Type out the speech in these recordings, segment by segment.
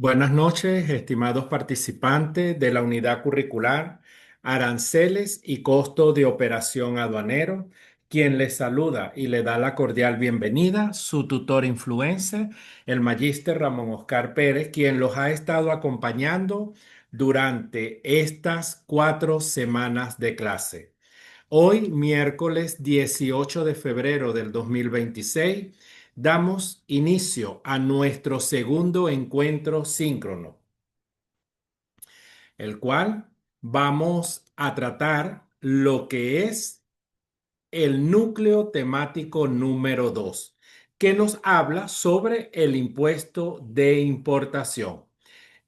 Buenas noches, estimados participantes de la unidad curricular Aranceles y Costo de Operación Aduanero. Quien les saluda y le da la cordial bienvenida, su tutor influencer, el magíster Ramón Oscar Pérez, quien los ha estado acompañando durante estas 4 semanas de clase. Hoy, miércoles 18 de febrero del 2026, damos inicio a nuestro segundo encuentro síncrono, el cual vamos a tratar lo que es el núcleo temático número 2, que nos habla sobre el impuesto de importación.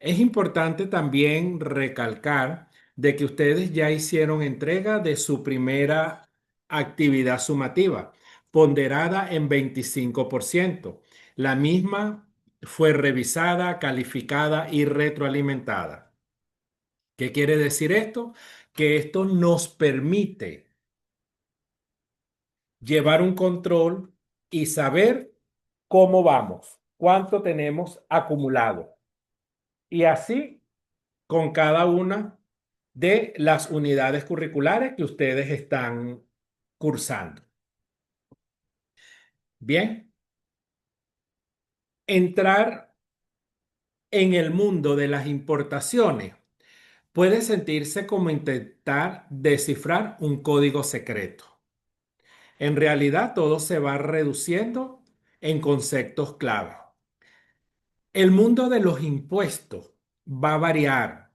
Es importante también recalcar de que ustedes ya hicieron entrega de su primera actividad sumativa, ponderada en 25%. La misma fue revisada, calificada y retroalimentada. ¿Qué quiere decir esto? Que esto nos permite llevar un control y saber cómo vamos, cuánto tenemos acumulado. Y así con cada una de las unidades curriculares que ustedes están cursando. Bien, entrar en el mundo de las importaciones puede sentirse como intentar descifrar un código secreto. En realidad, todo se va reduciendo en conceptos clave. El mundo de los impuestos va a variar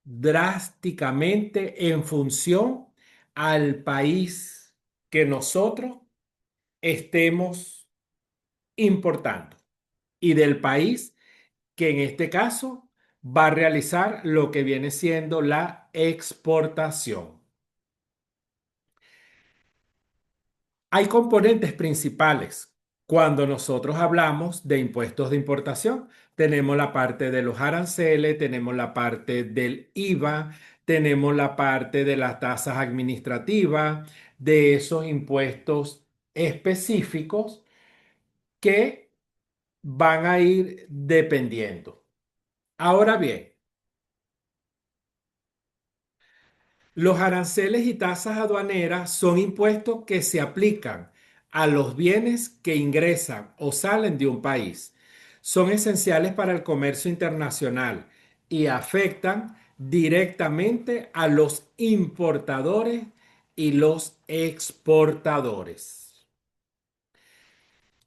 drásticamente en función al país que nosotros estemos importando y del país que en este caso va a realizar lo que viene siendo la exportación. Hay componentes principales cuando nosotros hablamos de impuestos de importación. Tenemos la parte de los aranceles, tenemos la parte del IVA, tenemos la parte de las tasas administrativas, de esos impuestos específicos que van a ir dependiendo. Ahora bien, los aranceles y tasas aduaneras son impuestos que se aplican a los bienes que ingresan o salen de un país. Son esenciales para el comercio internacional y afectan directamente a los importadores y los exportadores.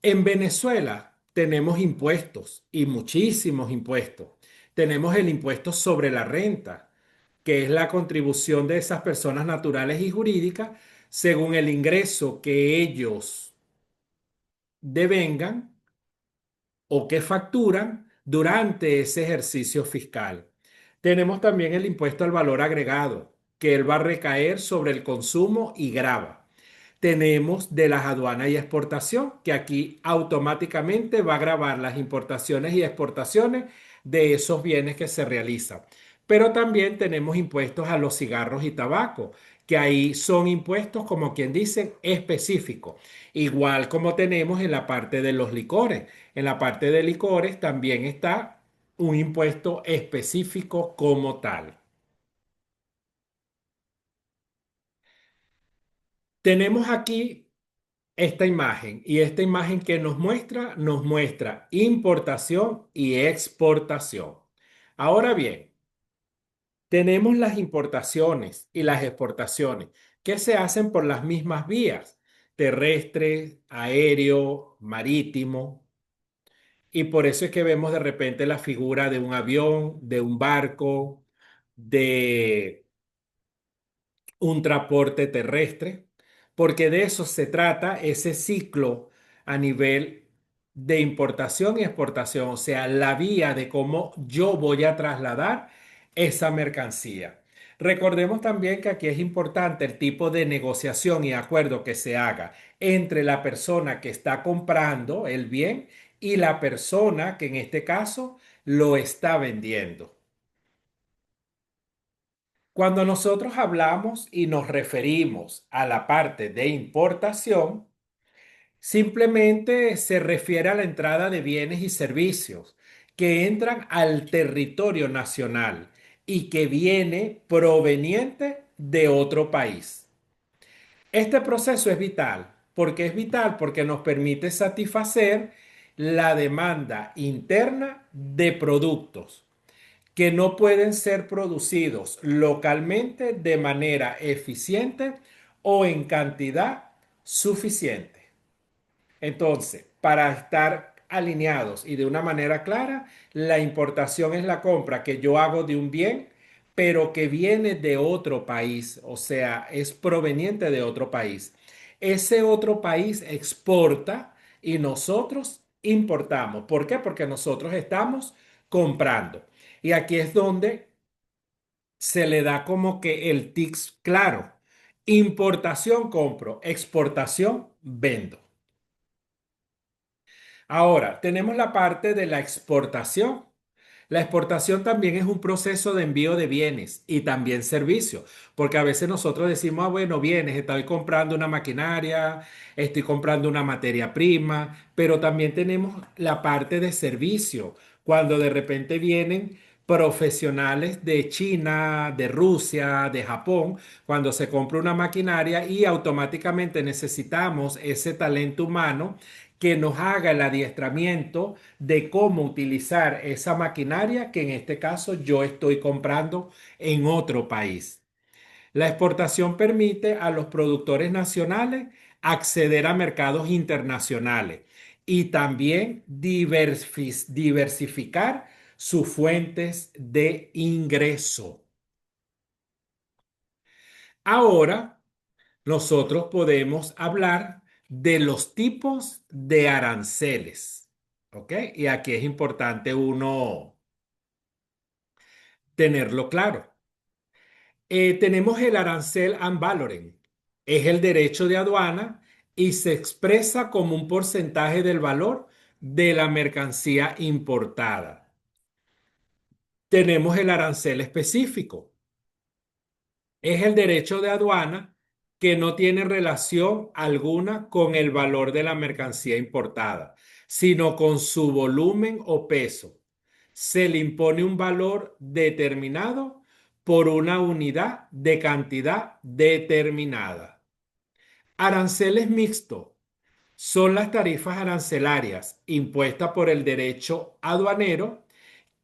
En Venezuela tenemos impuestos y muchísimos impuestos. Tenemos el impuesto sobre la renta, que es la contribución de esas personas naturales y jurídicas según el ingreso que ellos devengan o que facturan durante ese ejercicio fiscal. Tenemos también el impuesto al valor agregado, que él va a recaer sobre el consumo y grava. Tenemos de las aduanas y exportación, que aquí automáticamente va a gravar las importaciones y exportaciones de esos bienes que se realizan. Pero también tenemos impuestos a los cigarros y tabaco, que ahí son impuestos, como quien dice, específicos. Igual como tenemos en la parte de los licores. En la parte de licores también está un impuesto específico como tal. Tenemos aquí esta imagen y esta imagen que nos muestra importación y exportación. Ahora bien, tenemos las importaciones y las exportaciones que se hacen por las mismas vías, terrestre, aéreo, marítimo, y por eso es que vemos de repente la figura de un avión, de un barco, de un transporte terrestre, porque de eso se trata ese ciclo a nivel de importación y exportación, o sea, la vía de cómo yo voy a trasladar esa mercancía. Recordemos también que aquí es importante el tipo de negociación y acuerdo que se haga entre la persona que está comprando el bien y la persona que en este caso lo está vendiendo. Cuando nosotros hablamos y nos referimos a la parte de importación, simplemente se refiere a la entrada de bienes y servicios que entran al territorio nacional y que viene proveniente de otro país. Este proceso es vital. ¿Por qué es vital? Porque nos permite satisfacer la demanda interna de productos que no pueden ser producidos localmente de manera eficiente o en cantidad suficiente. Entonces, para estar alineados y de una manera clara, la importación es la compra que yo hago de un bien, pero que viene de otro país, o sea, es proveniente de otro país. Ese otro país exporta y nosotros importamos. ¿Por qué? Porque nosotros estamos comprando. Y aquí es donde se le da como que el tics claro. Importación compro, exportación vendo. Ahora, tenemos la parte de la exportación. La exportación también es un proceso de envío de bienes y también servicios, porque a veces nosotros decimos, ah, bueno, bienes, estoy comprando una maquinaria, estoy comprando una materia prima, pero también tenemos la parte de servicio, cuando de repente vienen profesionales de China, de Rusia, de Japón, cuando se compra una maquinaria y automáticamente necesitamos ese talento humano que nos haga el adiestramiento de cómo utilizar esa maquinaria que en este caso yo estoy comprando en otro país. La exportación permite a los productores nacionales acceder a mercados internacionales y también diversificar sus fuentes de ingreso. Ahora, nosotros podemos hablar de los tipos de aranceles. ¿Ok? Y aquí es importante uno tenerlo claro. Tenemos el arancel ad valorem. Es el derecho de aduana y se expresa como un porcentaje del valor de la mercancía importada. Tenemos el arancel específico. Es el derecho de aduana que no tiene relación alguna con el valor de la mercancía importada, sino con su volumen o peso. Se le impone un valor determinado por una unidad de cantidad determinada. Aranceles mixtos son las tarifas arancelarias impuestas por el derecho aduanero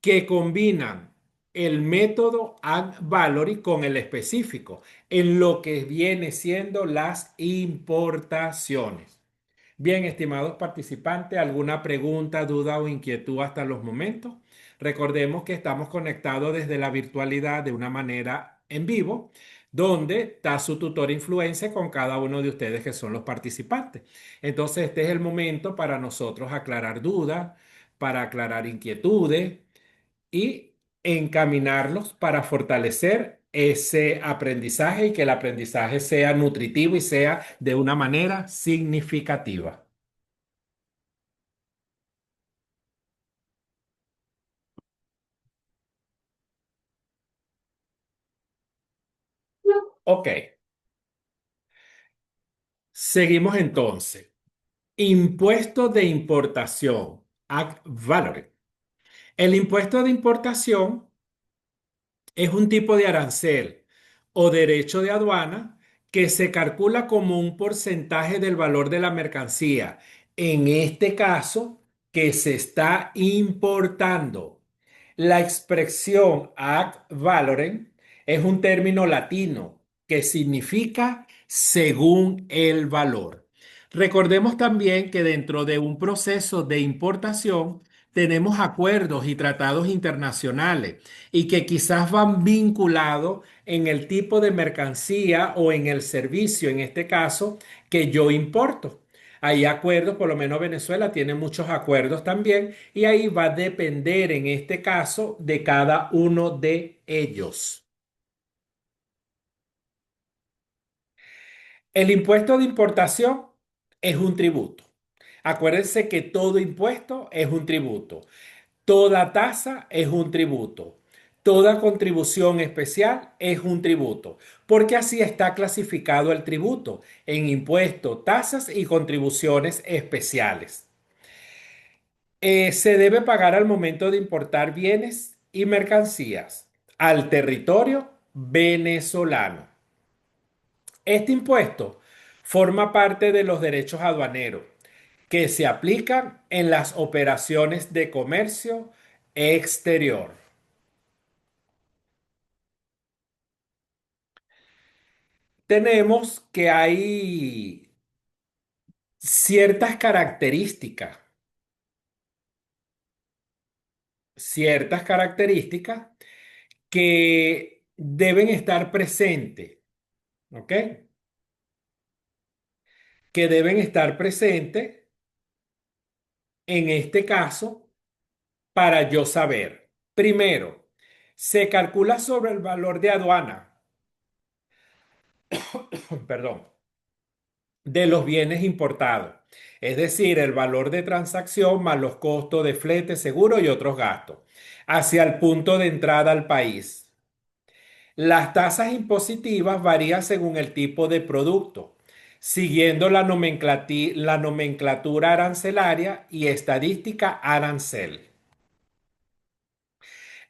que combinan el método ad valorem con el específico en lo que viene siendo las importaciones. Bien, estimados participantes, ¿alguna pregunta, duda o inquietud hasta los momentos? Recordemos que estamos conectados desde la virtualidad de una manera en vivo, donde está su tutor influencia con cada uno de ustedes que son los participantes. Entonces, este es el momento para nosotros aclarar dudas, para aclarar inquietudes y encaminarlos para fortalecer ese aprendizaje y que el aprendizaje sea nutritivo y sea de una manera significativa. Ok, seguimos entonces. Impuesto de importación, ad valorem. El impuesto de importación es un tipo de arancel o derecho de aduana que se calcula como un porcentaje del valor de la mercancía, en este caso, que se está importando. La expresión ad valorem es un término latino que significa según el valor. Recordemos también que dentro de un proceso de importación tenemos acuerdos y tratados internacionales y que quizás van vinculados en el tipo de mercancía o en el servicio, en este caso, que yo importo. Hay acuerdos, por lo menos Venezuela tiene muchos acuerdos también, y ahí va a depender en este caso de cada uno de ellos. El impuesto de importación es un tributo. Acuérdense que todo impuesto es un tributo. Toda tasa es un tributo. Toda contribución especial es un tributo, porque así está clasificado el tributo en impuestos, tasas y contribuciones especiales. Se debe pagar al momento de importar bienes y mercancías al territorio venezolano. Este impuesto forma parte de los derechos aduaneros que se aplican en las operaciones de comercio exterior. Tenemos que hay ciertas características que deben estar presentes, ¿ok? Que deben estar presentes en este caso para yo saber. Primero, se calcula sobre el valor de aduana, perdón, de los bienes importados. Es decir, el valor de transacción más los costos de flete, seguro y otros gastos hacia el punto de entrada al país. Las tasas impositivas varían según el tipo de producto, siguiendo la nomenclatura arancelaria y estadística arancel.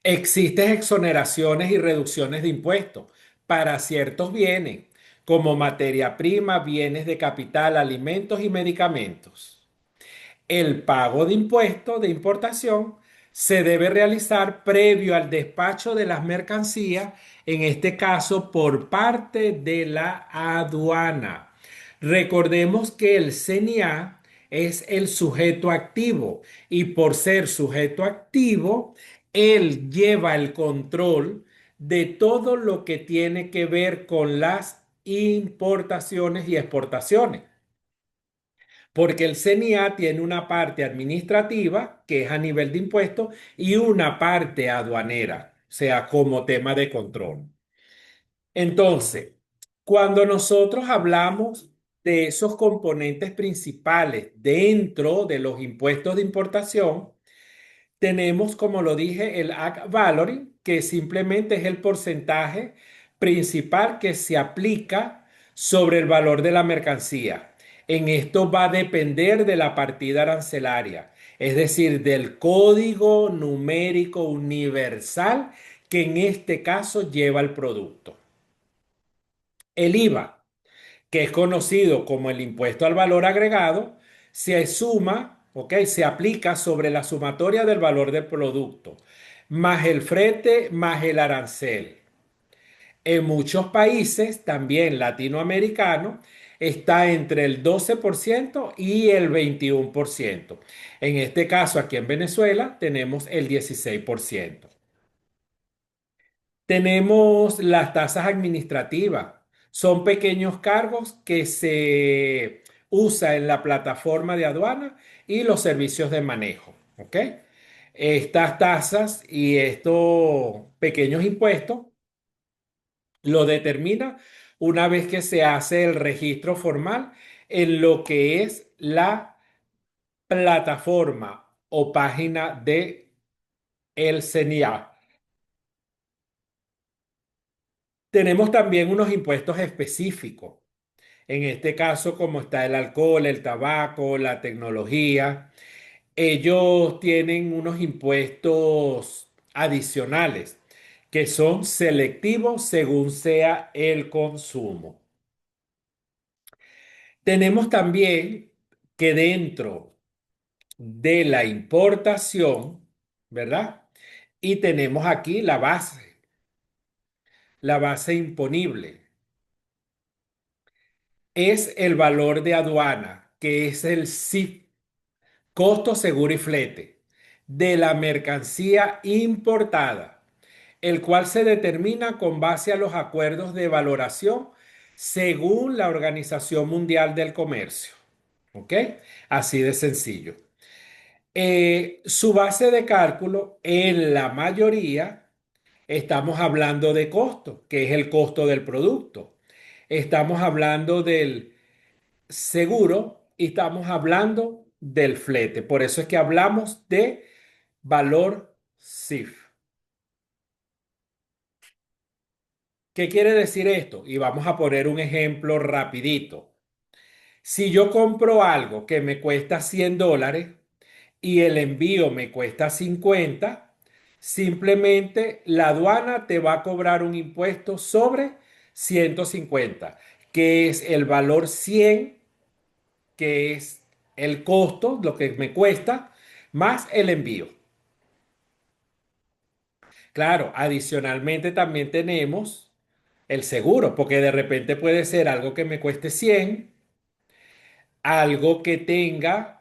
Existen exoneraciones y reducciones de impuestos para ciertos bienes, como materia prima, bienes de capital, alimentos y medicamentos. El pago de impuestos de importación se debe realizar previo al despacho de las mercancías, en este caso por parte de la aduana. Recordemos que el CNA es el sujeto activo y por ser sujeto activo, él lleva el control de todo lo que tiene que ver con las importaciones y exportaciones. Porque el CNIA tiene una parte administrativa, que es a nivel de impuestos, y una parte aduanera, o sea, como tema de control. Entonces, cuando nosotros hablamos de esos componentes principales dentro de los impuestos de importación, tenemos, como lo dije, el Ag Valoring, que simplemente es el porcentaje principal que se aplica sobre el valor de la mercancía. En esto va a depender de la partida arancelaria, es decir, del código numérico universal que en este caso lleva el producto. El IVA, que es conocido como el impuesto al valor agregado, se suma, ¿ok? Se aplica sobre la sumatoria del valor del producto, más el frete, más el arancel. En muchos países, también latinoamericanos, está entre el 12% y el 21%. En este caso, aquí en Venezuela, tenemos el 16%. Tenemos las tasas administrativas. Son pequeños cargos que se usa en la plataforma de aduana y los servicios de manejo. ¿Ok? Estas tasas y estos pequeños impuestos lo determina una vez que se hace el registro formal en lo que es la plataforma o página de el CENIA. Tenemos también unos impuestos específicos. En este caso, como está el alcohol, el tabaco, la tecnología, ellos tienen unos impuestos adicionales que son selectivos según sea el consumo. Tenemos también que dentro de la importación, ¿verdad? Y tenemos aquí la base imponible. Es el valor de aduana, que es el CIF, costo, seguro y flete, de la mercancía importada, el cual se determina con base a los acuerdos de valoración según la Organización Mundial del Comercio. ¿Ok? Así de sencillo. Su base de cálculo, en la mayoría, estamos hablando de costo, que es el costo del producto. Estamos hablando del seguro y estamos hablando del flete. Por eso es que hablamos de valor CIF. ¿Qué quiere decir esto? Y vamos a poner un ejemplo rapidito. Si yo compro algo que me cuesta $100 y el envío me cuesta 50, simplemente la aduana te va a cobrar un impuesto sobre 150, que es el valor 100, que es el costo, lo que me cuesta, más el envío. Claro, adicionalmente también tenemos el seguro, porque de repente puede ser algo que me cueste 100, algo que tenga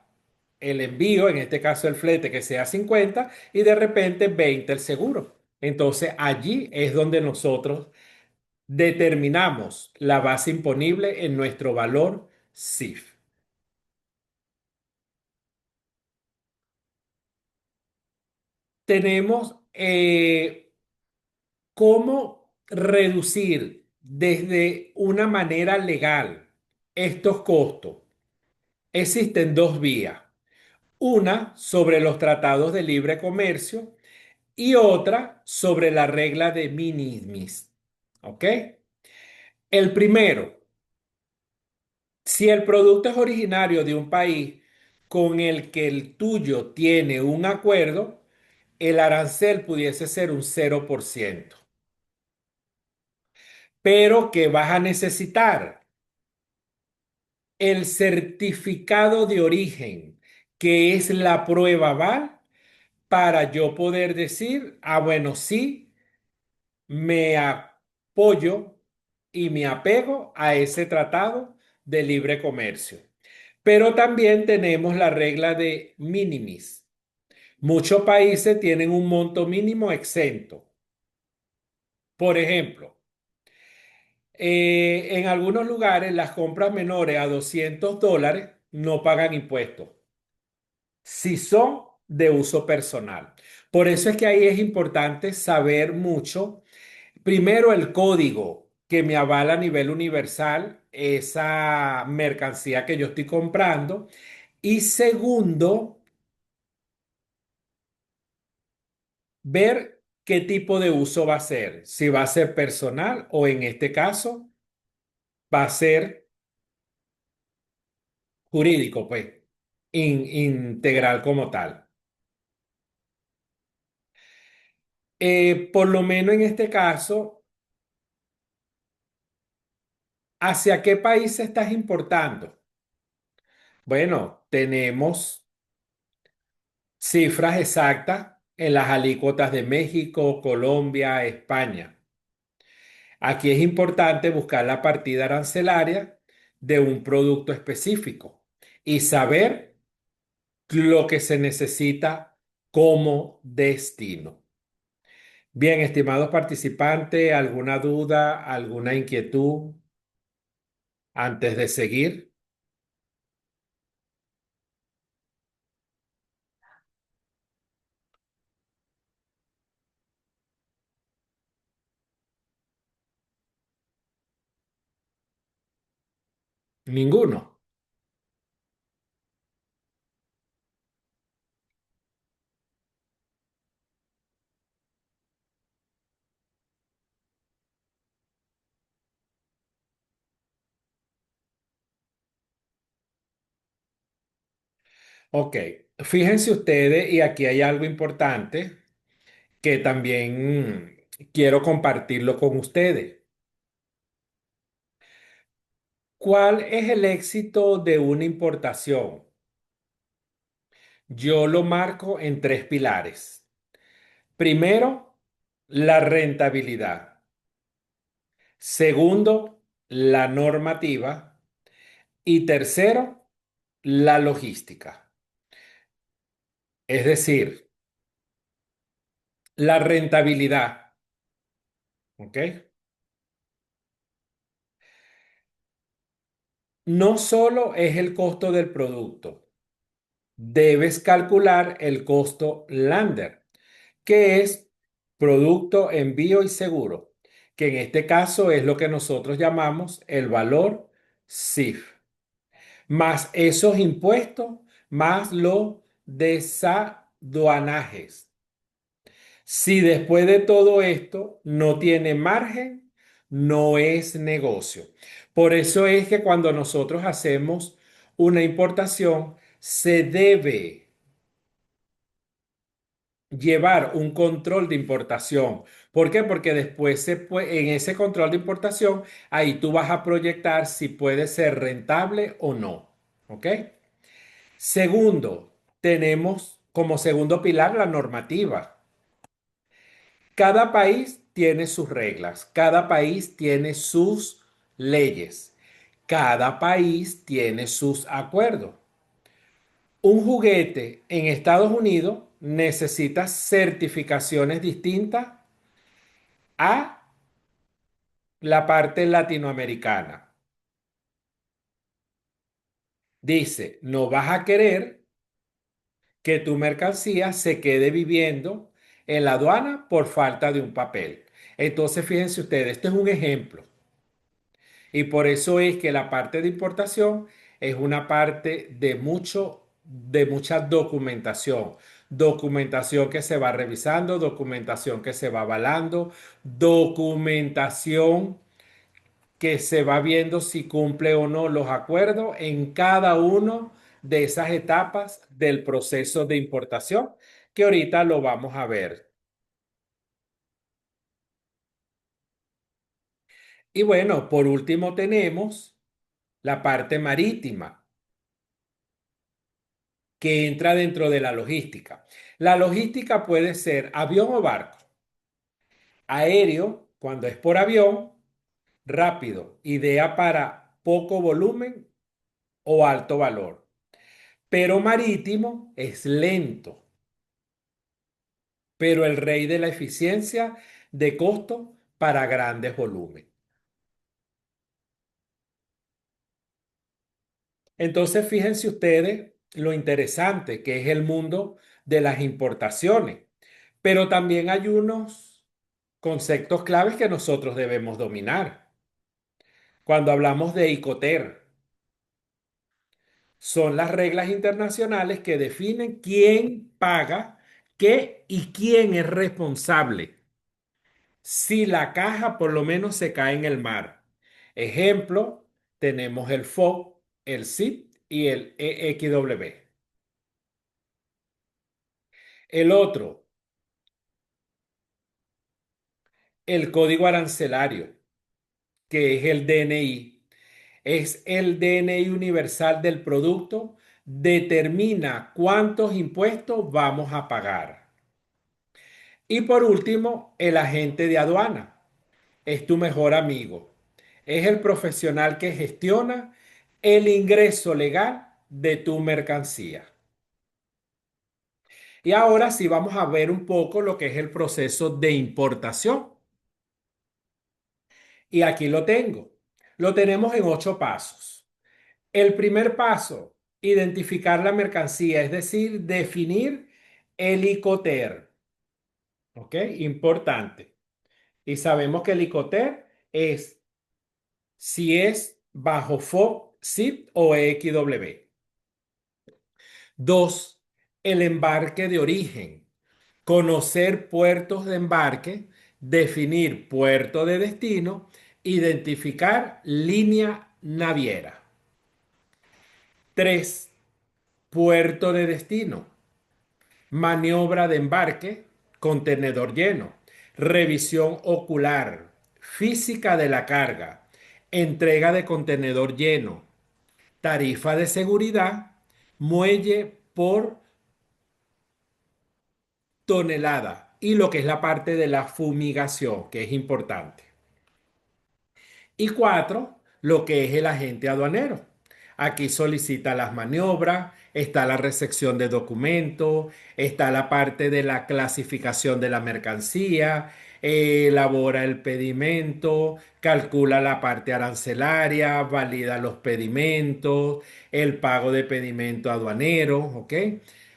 el envío, en este caso el flete, que sea 50 y de repente 20 el seguro. Entonces allí es donde nosotros determinamos la base imponible en nuestro valor CIF. Tenemos cómo reducir desde una manera legal estos costos. Existen dos vías. Una sobre los tratados de libre comercio y otra sobre la regla de minimis. ¿Ok? El primero, si el producto es originario de un país con el que el tuyo tiene un acuerdo, el arancel pudiese ser un 0%. Pero que vas a necesitar el certificado de origen, que es la prueba aval para yo poder decir, ah, bueno, sí, me apoyo y me apego a ese tratado de libre comercio. Pero también tenemos la regla de minimis. Muchos países tienen un monto mínimo exento. Por ejemplo, en algunos lugares las compras menores a $200 no pagan impuestos si son de uso personal. Por eso es que ahí es importante saber mucho. Primero, el código que me avala a nivel universal esa mercancía que yo estoy comprando. Y segundo, ver qué tipo de uso va a ser. Si va a ser personal o en este caso va a ser jurídico, pues, integral como tal. Por lo menos en este caso, ¿hacia qué país estás importando? Bueno, tenemos cifras exactas en las alícuotas de México, Colombia, España. Aquí es importante buscar la partida arancelaria de un producto específico y saber lo que se necesita como destino. Bien, estimados participantes, ¿alguna duda, alguna inquietud antes de seguir? Ninguno. Ok, fíjense ustedes, y aquí hay algo importante que también quiero compartirlo con ustedes. ¿Cuál es el éxito de una importación? Yo lo marco en tres pilares. Primero, la rentabilidad. Segundo, la normativa. Y tercero, la logística. Es decir, la rentabilidad. ¿Ok? No solo es el costo del producto, debes calcular el costo Lander, que es producto, envío y seguro, que en este caso es lo que nosotros llamamos el valor CIF, más esos impuestos, más los desaduanajes. Si después de todo esto no tiene margen, no es negocio. Por eso es que cuando nosotros hacemos una importación, se debe llevar un control de importación. ¿Por qué? Porque después en ese control de importación, ahí tú vas a proyectar si puede ser rentable o no. ¿Ok? Segundo, tenemos como segundo pilar la normativa. Cada país tiene sus reglas, cada país tiene sus leyes, cada país tiene sus acuerdos. Un juguete en Estados Unidos necesita certificaciones distintas a la parte latinoamericana. Dice, no vas a querer que tu mercancía se quede viviendo en la aduana por falta de un papel. Entonces, fíjense ustedes, este es un ejemplo. Y por eso es que la parte de importación es una parte de mucha documentación. Documentación que se va revisando, documentación que se va avalando, documentación que se va viendo si cumple o no los acuerdos en cada uno de esas etapas del proceso de importación, que ahorita lo vamos a ver. Y bueno, por último tenemos la parte marítima, que entra dentro de la logística. La logística puede ser avión o barco. Aéreo, cuando es por avión, rápido, idea para poco volumen o alto valor. Pero marítimo es lento, pero el rey de la eficiencia de costo para grandes volúmenes. Entonces, fíjense ustedes lo interesante que es el mundo de las importaciones, pero también hay unos conceptos claves que nosotros debemos dominar. Cuando hablamos de ICOTER, son las reglas internacionales que definen quién paga qué y quién es responsable si la caja por lo menos se cae en el mar. Ejemplo, tenemos el FOB, el SIP y el EXW. El otro, el código arancelario, que es el DNI. Es el DNI universal del producto, determina cuántos impuestos vamos a pagar. Y por último, el agente de aduana es tu mejor amigo. Es el profesional que gestiona el ingreso legal de tu mercancía. Y ahora sí vamos a ver un poco lo que es el proceso de importación. Y aquí lo tengo. Lo tenemos en 8 pasos. El primer paso, identificar la mercancía, es decir, definir el ICOTER. ¿Ok? Importante. Y sabemos que el ICOTER es si es bajo FOB, SIP o EXW. Dos, el embarque de origen. Conocer puertos de embarque, definir puerto de destino, identificar línea naviera. Tres, puerto de destino. Maniobra de embarque, contenedor lleno, revisión ocular, física de la carga, entrega de contenedor lleno, tarifa de seguridad, muelle por tonelada y lo que es la parte de la fumigación, que es importante. Y cuatro, lo que es el agente aduanero. Aquí solicita las maniobras, está la recepción de documentos, está la parte de la clasificación de la mercancía, elabora el pedimento, calcula la parte arancelaria, valida los pedimentos, el pago de pedimento aduanero, ¿ok?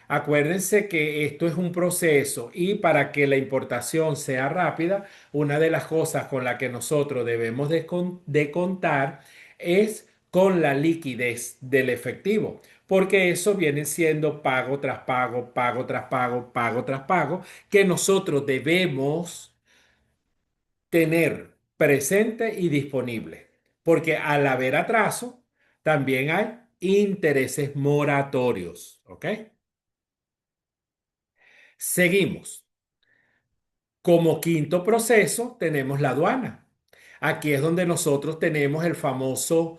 Acuérdense que esto es un proceso y para que la importación sea rápida, una de las cosas con la que nosotros debemos de contar es con la liquidez del efectivo, porque eso viene siendo pago tras pago, pago tras pago, pago tras pago, que nosotros debemos tener presente y disponible, porque al haber atraso, también hay intereses moratorios, ¿ok? Seguimos. Como quinto proceso tenemos la aduana. Aquí es donde nosotros tenemos el famoso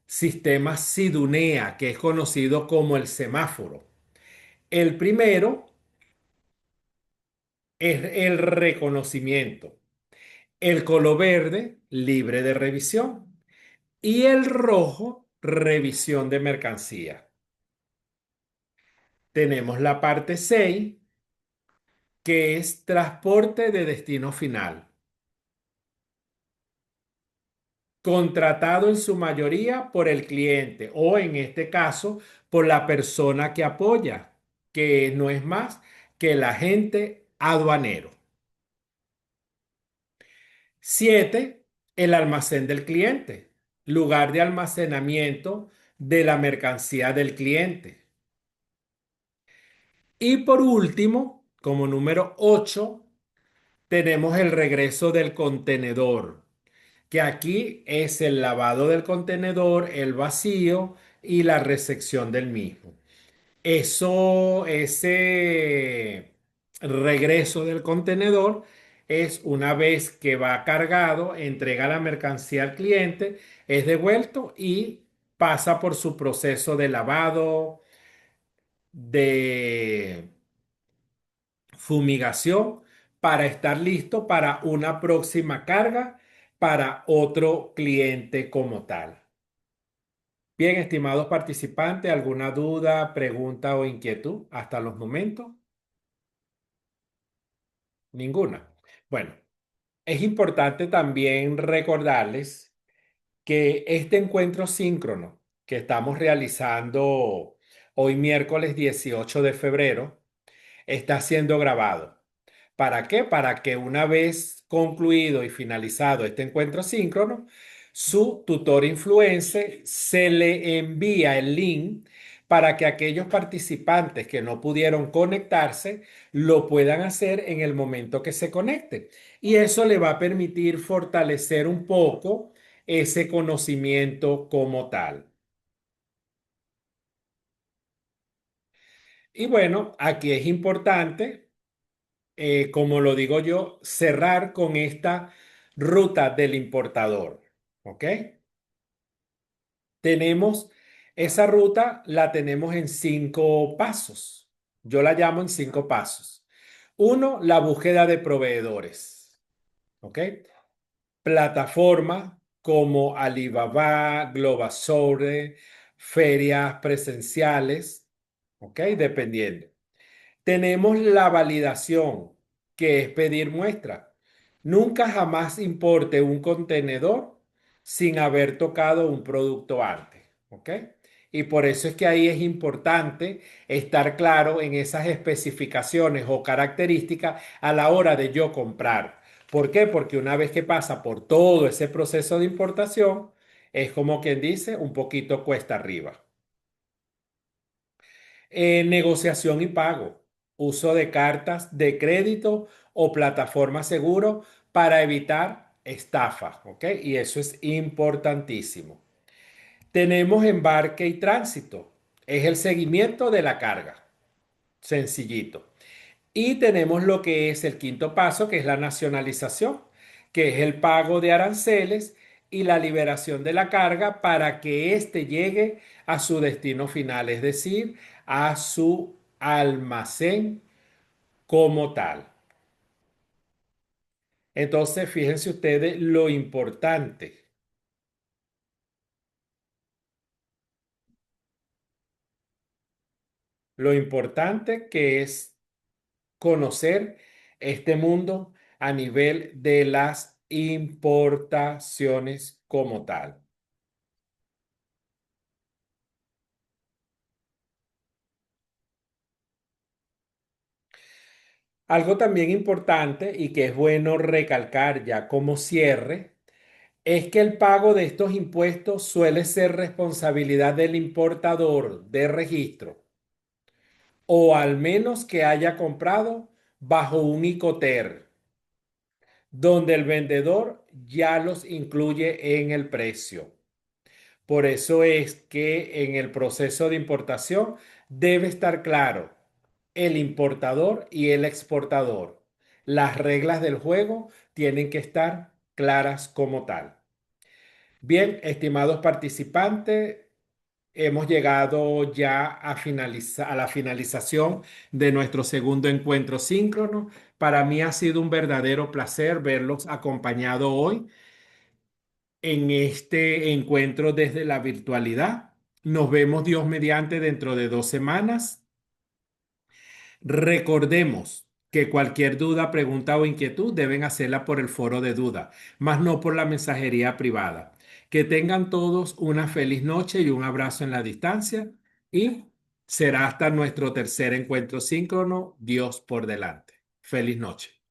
sistema SIDUNEA, que es conocido como el semáforo. El primero es el reconocimiento. El color verde, libre de revisión. Y el rojo, revisión de mercancía. Tenemos la parte 6, que es transporte de destino final, contratado en su mayoría por el cliente o en este caso por la persona que apoya, que no es más que el agente aduanero. 7, el almacén del cliente, lugar de almacenamiento de la mercancía del cliente. Y por último, como número 8, tenemos el regreso del contenedor, que aquí es el lavado del contenedor, el vacío y la recepción del mismo. Ese regreso del contenedor es una vez que va cargado, entrega la mercancía al cliente, es devuelto y pasa por su proceso de lavado, de fumigación, para estar listo para una próxima carga para otro cliente como tal. Bien, estimados participantes, ¿alguna duda, pregunta o inquietud hasta los momentos? Ninguna. Bueno, es importante también recordarles que este encuentro síncrono que estamos realizando hoy miércoles 18 de febrero está siendo grabado. ¿Para qué? Para que una vez concluido y finalizado este encuentro síncrono, su tutor influencer se le envía el link para que aquellos participantes que no pudieron conectarse lo puedan hacer en el momento que se conecten. Y eso le va a permitir fortalecer un poco ese conocimiento como tal. Y bueno, aquí es importante, como lo digo yo, cerrar con esta ruta del importador. ¿Ok? Tenemos esa ruta, la tenemos en 5 pasos. Yo la llamo en 5 pasos. Uno, la búsqueda de proveedores. ¿Ok? Plataformas como Alibaba, Globasore, ferias presenciales. ¿Ok? Dependiendo. Tenemos la validación, que es pedir muestra. Nunca jamás importe un contenedor sin haber tocado un producto antes, ¿ok? Y por eso es que ahí es importante estar claro en esas especificaciones o características a la hora de yo comprar. ¿Por qué? Porque una vez que pasa por todo ese proceso de importación, es como quien dice, un poquito cuesta arriba. Negociación y pago. Uso de cartas de crédito o plataforma seguro para evitar estafa, ¿ok? Y eso es importantísimo. Tenemos embarque y tránsito. Es el seguimiento de la carga. Sencillito. Y tenemos lo que es el quinto paso, que es la nacionalización, que es el pago de aranceles y la liberación de la carga para que éste llegue a su destino final, es decir, a su almacén como tal. Entonces, fíjense ustedes lo importante que es conocer este mundo a nivel de las importaciones como tal. Algo también importante y que es bueno recalcar ya como cierre es que el pago de estos impuestos suele ser responsabilidad del importador de registro o al menos que haya comprado bajo un Icoter, donde el vendedor ya los incluye en el precio. Por eso es que en el proceso de importación debe estar claro. el importador y el exportador. Las reglas del juego tienen que estar claras como tal. Bien, estimados participantes, hemos llegado ya a la finalización de nuestro segundo encuentro síncrono. Para mí ha sido un verdadero placer verlos acompañado hoy en este encuentro desde la virtualidad. Nos vemos Dios mediante dentro de 2 semanas. Recordemos que cualquier duda, pregunta o inquietud deben hacerla por el foro de duda, más no por la mensajería privada. Que tengan todos una feliz noche y un abrazo en la distancia y será hasta nuestro tercer encuentro síncrono. Dios por delante. Feliz noche.